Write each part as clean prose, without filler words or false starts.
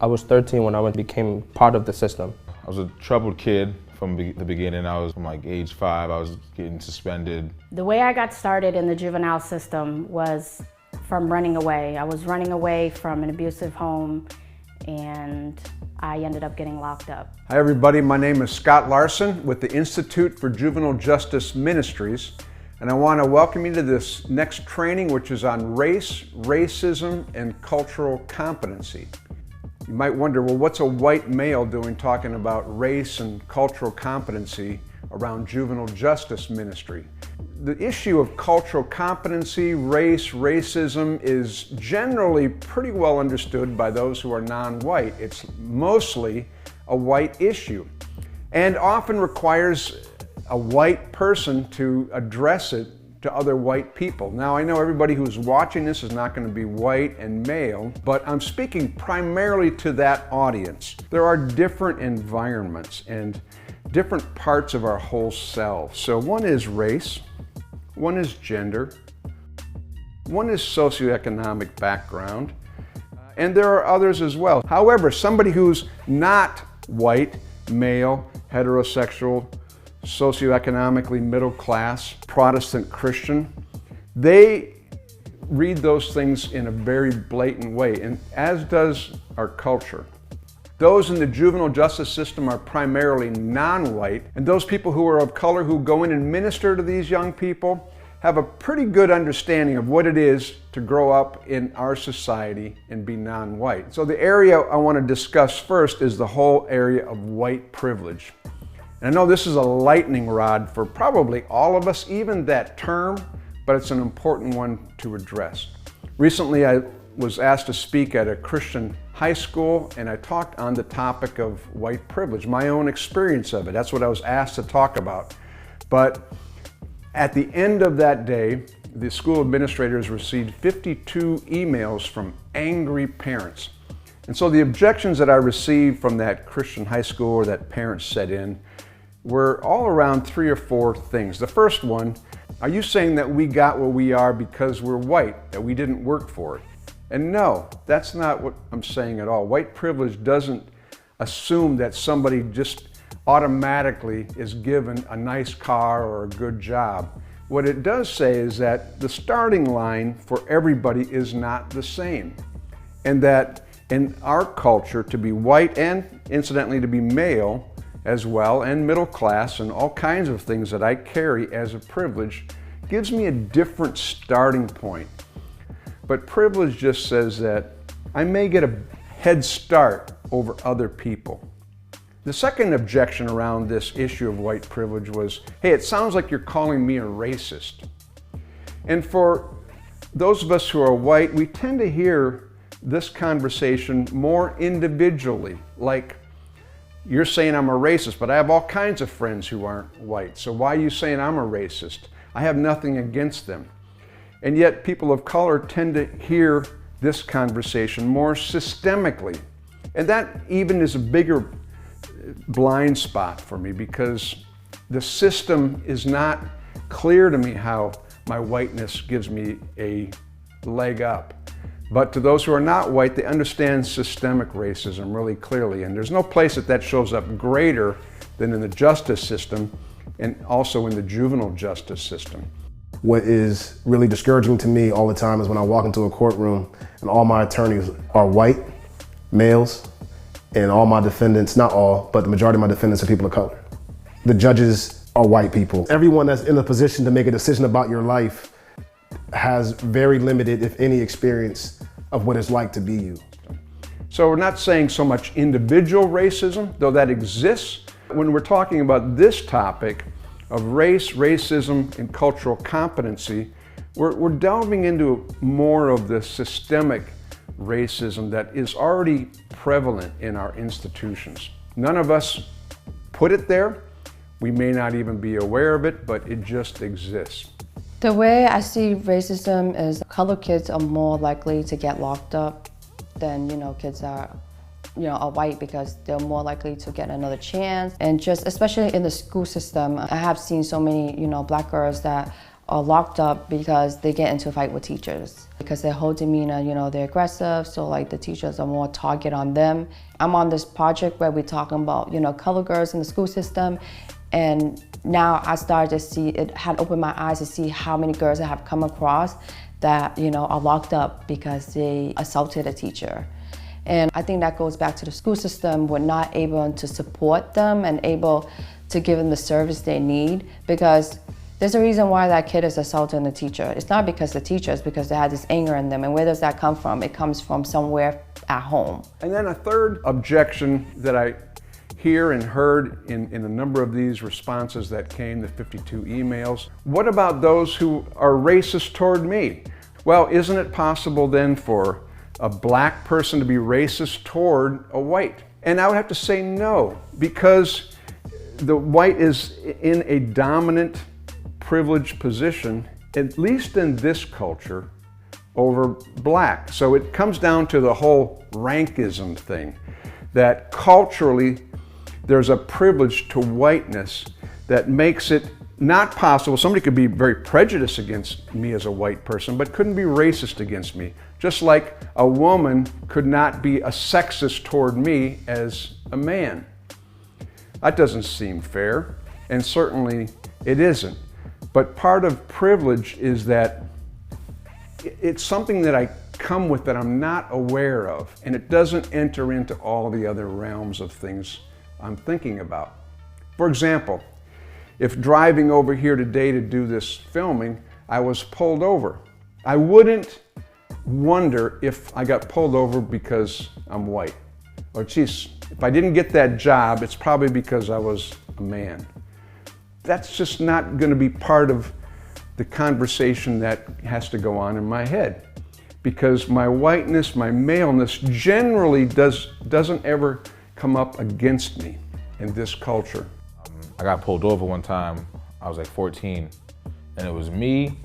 I was 13 when I became part of the system. I was a troubled kid from the beginning. I was from like age 5, I was getting suspended. The way I got started in the juvenile system was from running away. I was running away from an abusive home and I ended up getting locked up. Hi everybody, my name is Scott Larson with the Institute for Juvenile Justice Ministries, and I want to welcome you to this next training, which is on race, racism, and cultural competency. You might wonder, well, what's a white male doing talking about race and cultural competency around juvenile justice ministry? The issue of cultural competency, race, racism is generally pretty well understood by those who are non-white. It's mostly a white issue and often requires a white person to address it to other white people. Now, I know everybody who's watching this is not going to be white and male, but I'm speaking primarily to that audience. There are different environments and different parts of our whole selves. So one is race, one is gender, one is socioeconomic background, and there are others as well. However, somebody who's not white, male, heterosexual, socioeconomically middle class, Protestant Christian, they read those things in a very blatant way, and as does our culture. Those in the juvenile justice system are primarily non-white, and those people who are of color who go in and minister to these young people have a pretty good understanding of what it is to grow up in our society and be non-white. So the area I want to discuss first is the whole area of white privilege. And I know this is a lightning rod for probably all of us, even that term, but it's an important one to address. Recently, I was asked to speak at a Christian high school, and I talked on the topic of white privilege, my own experience of it. That's what I was asked to talk about. But at the end of that day, the school administrators received 52 emails from angry parents. And so the objections that I received from that Christian high school or that parents set in were all around 3 or 4 things. The first one, are you saying that we got where we are because we're white, that we didn't work for it? And no, that's not what I'm saying at all. White privilege doesn't assume that somebody just automatically is given a nice car or a good job. What it does say is that the starting line for everybody is not the same. And that in our culture, to be white and incidentally to be male as well, and middle class, and all kinds of things that I carry as a privilege, gives me a different starting point. But privilege just says that I may get a head start over other people. The second objection around this issue of white privilege was, hey, it sounds like you're calling me a racist. And for those of us who are white, we tend to hear this conversation more individually, like, you're saying I'm a racist, but I have all kinds of friends who aren't white, so why are you saying I'm a racist? I have nothing against them. And yet people of color tend to hear this conversation more systemically. And that even is a bigger blind spot for me, because the system is not clear to me how my whiteness gives me a leg up. But to those who are not white, they understand systemic racism really clearly. And there's no place that shows up greater than in the justice system and also in the juvenile justice system. What is really discouraging to me all the time is when I walk into a courtroom and all my attorneys are white, males, and all my defendants, not all, but the majority of my defendants are people of color. The judges are white people. Everyone that's in a position to make a decision about your life has very limited, if any, experience of what it's like to be you. So we're not saying so much individual racism, though that exists. When we're talking about this topic of race, racism, and cultural competency, we're delving into more of the systemic racism that is already prevalent in our institutions. None of us put it there. We may not even be aware of it, but it just exists. The way I see racism is colored kids are more likely to get locked up than, kids that are white, because they're more likely to get another chance. And just especially in the school system, I have seen so many, black girls that are locked up because they get into a fight with teachers. Because their whole demeanor, they're aggressive, so like the teachers are more target on them. I'm on this project where we're talking about, color girls in the school system, and now I started to see, it had opened my eyes to see how many girls I have come across that, are locked up because they assaulted a teacher. And I think that goes back to the school system. We're not able to support them and able to give them the service they need, because there's a reason why that kid is assaulting the teacher. It's not because the teacher, it's because they had this anger in them. And where does that come from? It comes from somewhere at home. And then a third objection that I hear and heard in a number of these responses that came, the 52 emails. What about those who are racist toward me? Well, isn't it possible then for a black person to be racist toward a white? And I would have to say no, because the white is in a dominant, privileged position, at least in this culture, over black. So it comes down to the whole rankism thing, that culturally there's a privilege to whiteness that makes it not possible. Somebody could be very prejudiced against me as a white person, but couldn't be racist against me. Just like a woman could not be a sexist toward me as a man. That doesn't seem fair, and certainly it isn't. But part of privilege is that it's something that I come with that I'm not aware of, and it doesn't enter into all the other realms of things I'm thinking about. For example, if driving over here today to do this filming, I was pulled over, I wouldn't wonder if I got pulled over because I'm white. Or geez, if I didn't get that job, it's probably because I was a man. That's just not going to be part of the conversation that has to go on in my head, because my whiteness, my maleness generally doesn't ever come up against me in this culture. I got pulled over one time. I was like 14, and it was me.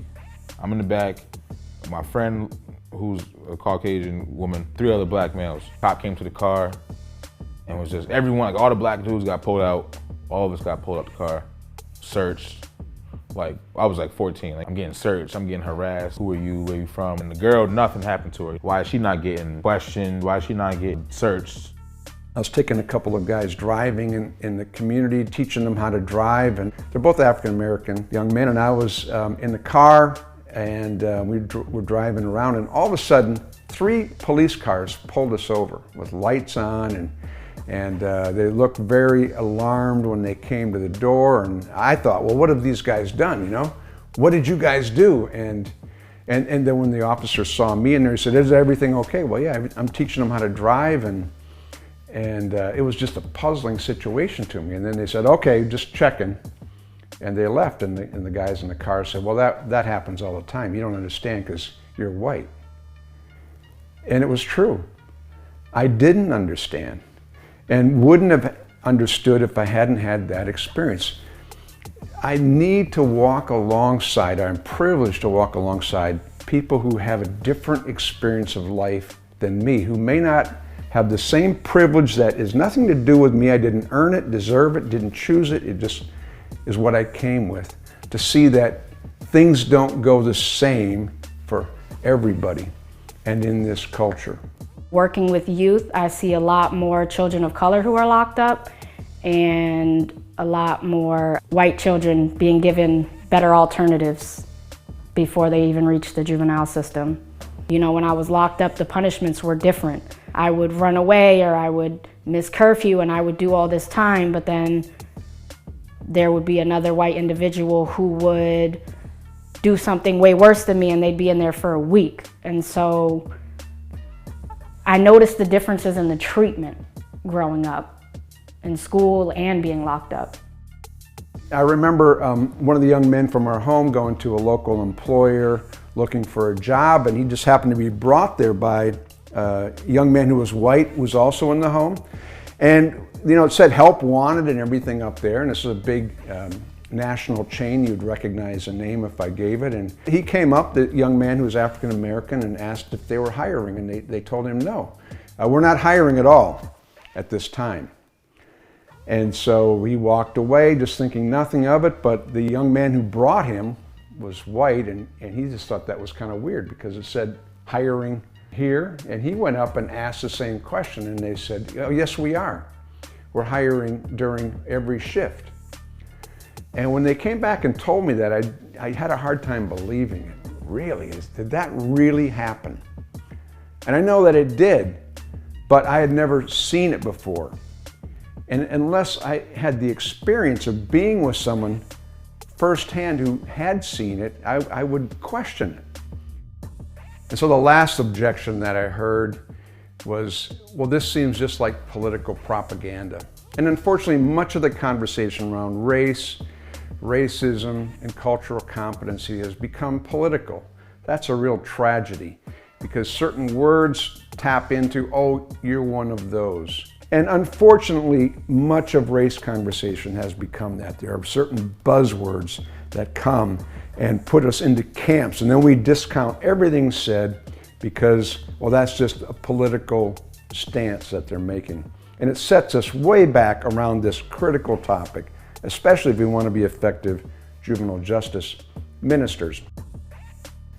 I'm in the back. My friend, who's a Caucasian woman, 3 other black males. Cop came to the car, and was just everyone, like all the black dudes got pulled out. All of us got pulled out the car, searched. Like I was like 14. Like I'm getting searched. I'm getting harassed. Who are you? Where you from? And the girl, nothing happened to her. Why is she not getting questioned? Why is she not getting searched? I was taking a couple of guys driving in the community, teaching them how to drive, and they're both African-American young men, and I was in the car, and we were driving around, and all of a sudden, 3 police cars pulled us over with lights on, and they looked very alarmed when they came to the door, and I thought, well, what have these guys done, What did you guys do? And then when the officer saw me in there, he said, is everything okay? Well, yeah, I'm teaching them how to drive, and it was just a puzzling situation to me. And then they said, okay, just checking. And they left, and the guys in the car said, well, that happens all the time. You don't understand because you're white. And it was true. I didn't understand and wouldn't have understood if I hadn't had that experience. I need to walk alongside, I'm privileged to walk alongside people who have a different experience of life than me, who may not have the same privilege that is nothing to do with me. I didn't earn it, deserve it, didn't choose it. It just is what I came with. To see that things don't go the same for everybody and in this culture. Working with youth, I see a lot more children of color who are locked up and a lot more white children being given better alternatives before they even reach the juvenile system. When I was locked up, the punishments were different. I would run away or I would miss curfew and I would do all this time, but then there would be another white individual who would do something way worse than me and they'd be in there for a week. And so I noticed the differences in the treatment growing up in school and being locked up. I remember one of the young men from our home going to a local employer looking for a job, and he just happened to be brought there by a young man who was white, who was also in the home. And it said help wanted and everything up there, and this is a big national chain. You'd recognize the name if I gave it. And he came up, the young man who was African American, and asked if they were hiring, and they told him no. We're not hiring at all at this time. And so he walked away just thinking nothing of it, but the young man who brought him was white, and he just thought that was kind of weird because it said hiring here, and he went up and asked the same question, and they said, oh, yes, we are. We're hiring during every shift. And when they came back and told me that, I had a hard time believing it. Really? Did that really happen? And I know that it did, but I had never seen it before. And unless I had the experience of being with someone firsthand who had seen it, I would question it. And so the last objection that I heard was, well, this seems just like political propaganda. And unfortunately, much of the conversation around race, racism, and cultural competency has become political. That's a real tragedy because certain words tap into, oh, you're one of those. And unfortunately, much of race conversation has become that. There are certain buzzwords that come and put us into camps, and then we discount everything said because, well, that's just a political stance that they're making. And it sets us way back around this critical topic, especially if we want to be effective juvenile justice ministers.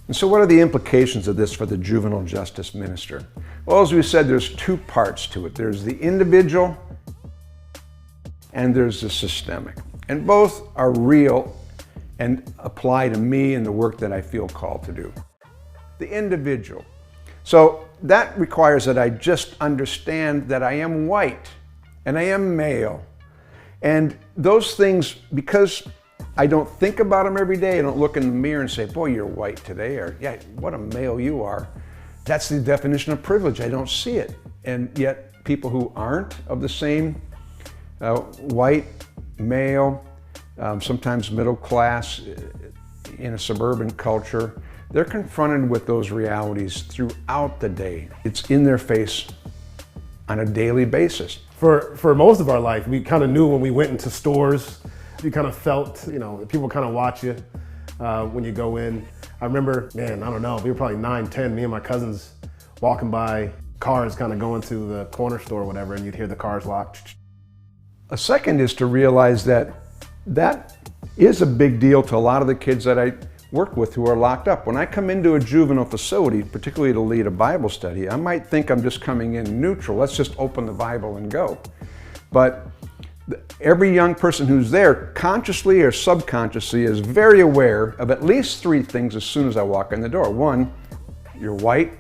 And so what are the implications of this for the juvenile justice minister? Well, as we said, there's two parts to it. There's the individual and there's the systemic. And both are real and apply to me and the work that I feel called to do. The individual. So that requires that I just understand that I am white and I am male. And those things, because I don't think about them every day, I don't look in the mirror and say, boy, you're white today, or yeah, what a male you are. That's the definition of privilege. I don't see it. And yet people who aren't of the same white, male, sometimes middle class in a suburban culture, they're confronted with those realities throughout the day. It's in their face on a daily basis. For most of our life, we kind of knew when we went into stores, you kind of felt, people kind of watch you when you go in. I remember, man, I don't know, we were probably 9, 10, me and my cousins walking by, cars kind of going to the corner store or whatever, and you'd hear the cars lock. A second is to realize that that is a big deal to a lot of the kids that I work with who are locked up. When I come into a juvenile facility, particularly to lead a Bible study, I might think I'm just coming in neutral. Let's just open the Bible and go. But every young person who's there, consciously or subconsciously, is very aware of at least 3 things as soon as I walk in the door. 1, you're white,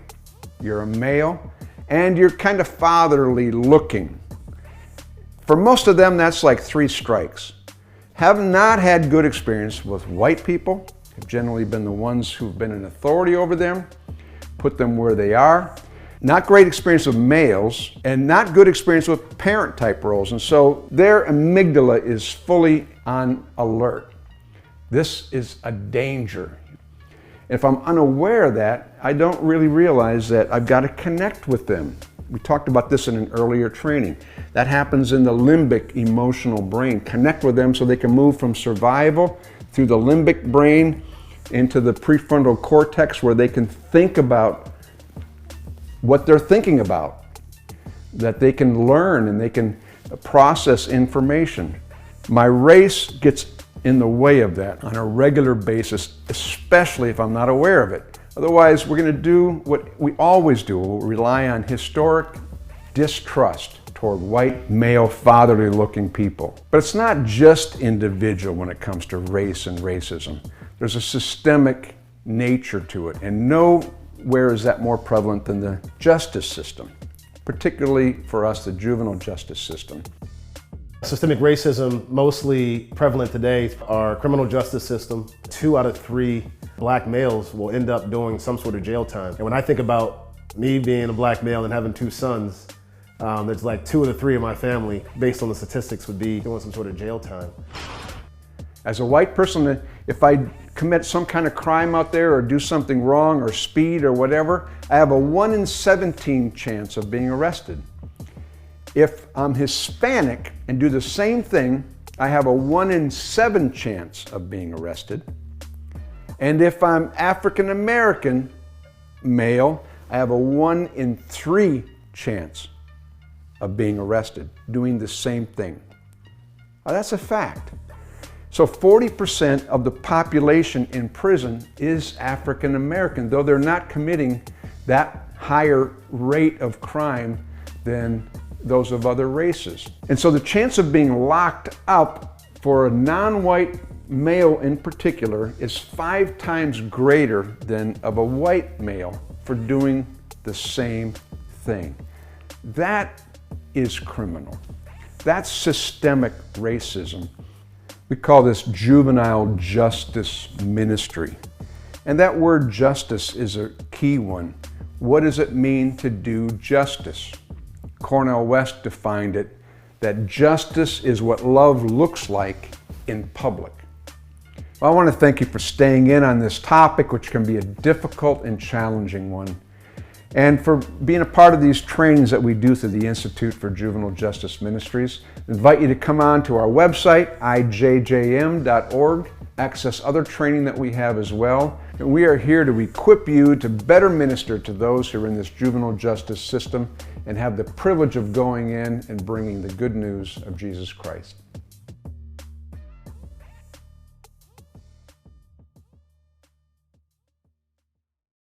you're a male, and you're kind of fatherly looking. For most of them, that's like 3 strikes. Have not had good experience with white people, have generally been the ones who've been in authority over them, put them where they are. Not great experience with males, and not good experience with parent type roles. And so their amygdala is fully on alert. This is a danger. If I'm unaware of that, I don't really realize that I've got to connect with them. We talked about this in an earlier training. That happens in the limbic emotional brain. Connect with them so they can move from survival through the limbic brain into the prefrontal cortex where they can think about what they're thinking about, that they can learn and they can process information. My race gets in the way of that on a regular basis, especially if I'm not aware of it. Otherwise, we're going to do what we always do. We'll rely on historic distrust toward white, male, fatherly looking people. But it's not just individual when it comes to race and racism. There's a systemic nature to it, and nowhere is that more prevalent than the justice system, particularly for us, the juvenile justice system. Systemic racism, mostly prevalent today, our criminal justice system. 2 out of 3 black males will end up doing some sort of jail time. And when I think about me being a black male and having 2 sons, there's like 2 of the 3 of my family, based on the statistics, would be doing some sort of jail time. As a white person, if I commit some kind of crime out there or do something wrong or speed or whatever, I have a 1 in 17 chance of being arrested. If I'm Hispanic and do the same thing, I have a 1 in 7 chance of being arrested. And if I'm African American male, I have a 1 in 3 chance of being arrested doing the same thing. Now, that's a fact. So 40% of the population in prison is African American, though they're not committing that higher rate of crime than those of other races. And so the chance of being locked up for a non-white male in particular is 5 times greater than of a white male for doing the same thing. That is criminal. That's systemic racism. We call this juvenile justice ministry. And that word justice is a key one. What does it mean to do justice? Cornel West defined it that justice is what love looks like in public. Well, I want to thank you for staying in on this topic, which can be a difficult and challenging one, and for being a part of these trainings that we do through the Institute for Juvenile Justice Ministries. I invite you to come on to our website, ijjm.org, access other training that we have as well. And we are here to equip you to better minister to those who are in this juvenile justice system and have the privilege of going in and bringing the good news of Jesus Christ.